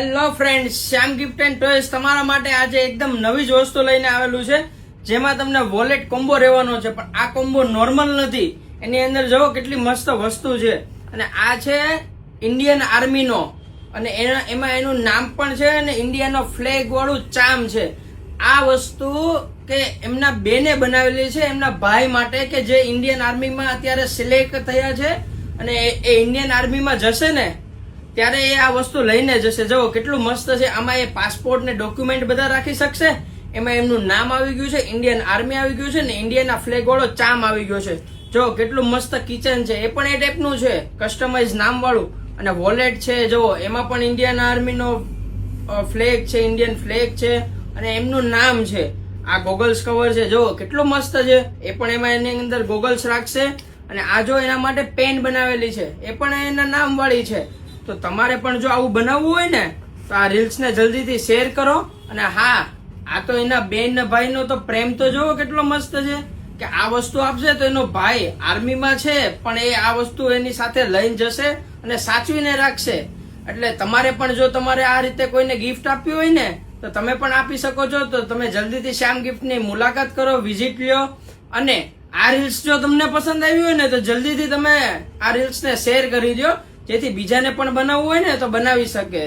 Hello friends, Shyam gift and toys તમારા માટે આજે એકદમ નવી જ વસ્તુ લઈને આવેલું છે, જેમાં તમને વોલેટ કોમ્બો રહેવાનો છે. પણ આ કોમ્બો નોર્મલ નથી, એની અંદર જો કેટલી મસ્ત વસ્તુ છે. અને આ છે ઇન્ડિયન આર્મીનો, અને એમાં એનું નામ પણ છે અને ઇન્ડિયાનો ફ્લેગ વાળું ચામ છે. આ વસ્તુ કે એમના બેને બનાવેલી છે, એમના ભાઈ માટે, કે જે ઇન્ડિયન આર્મીમાં અત્યારે સિલેક્ટ થયા છે અને એ ઇન્ડિયન આર્મીમાં જશે ને ત્યારે એ આ વસ્તુ લઈને જશે. જો કેટલું મસ્ત છે. આમાં એ પાસપોર્ટ ને ડોક્યુમેન્ટ બધા રાખી શકશે. એમાં એમનું નામ આવી ગયું છે, ઇન્ડિયન આર્મી આવી ગયું છે ને ઇન્ડિયાના ફ્લેગ વાળો ચામ આવી ગયો છે. જો કેટલું મસ્ત કિચન છે, એ પણ એ ટાઈપનું છે, કસ્ટમાઇઝ નામ વાળું. અને વોલેટ છે, જો એમાં પણ ઇન્ડિયન આર્મીનો ફ્લેગ છે, ઇન્ડિયન ફ્લેગ છે અને એમનું નામ છે. આ ગોગલ્સ કવર છે, જો કેટલું મસ્ત છે. એ પણ એમાં એની અંદર ગોગલ્સ રાખશે. અને આ જો એના માટે પેન બનાવેલી છે, એ પણ એના નામ વાળી છે. તો તમારે પણ જો આવું બનાવવું હોય ને તો આ રીલ્સ ને જલ્દીથી શેર કરો. અને હા, આ તો એના બેન ભાઈનો તો પ્રેમ તો જોવો કેટલો મસ્ત છે, કે આ વસ્તુ આપશે તો એનો ભાઈ આર્મીમાં છે પણ એ આ વસ્તુ એની સાથે લઈને જશે અને સાચવીને રાખશે. એટલે તમારે પણ જો તમારે આ રીતે કોઈને ગિફ્ટ આપવી હોય ને તો તમે પણ આપી શકો છો. તો તમે જલ્દીથી શ્યામ ગિફ્ટની મુલાકાત કરો, વિઝિટ લ્યો. અને આ રીલ્સ જો તમને પસંદ આવી હોય ને તો જલ્દીથી તમે આ રીલ્સને શેર કરી દો, જેથી બીજાને પણ બનાવવું હોય ને તો બનાવી શકે.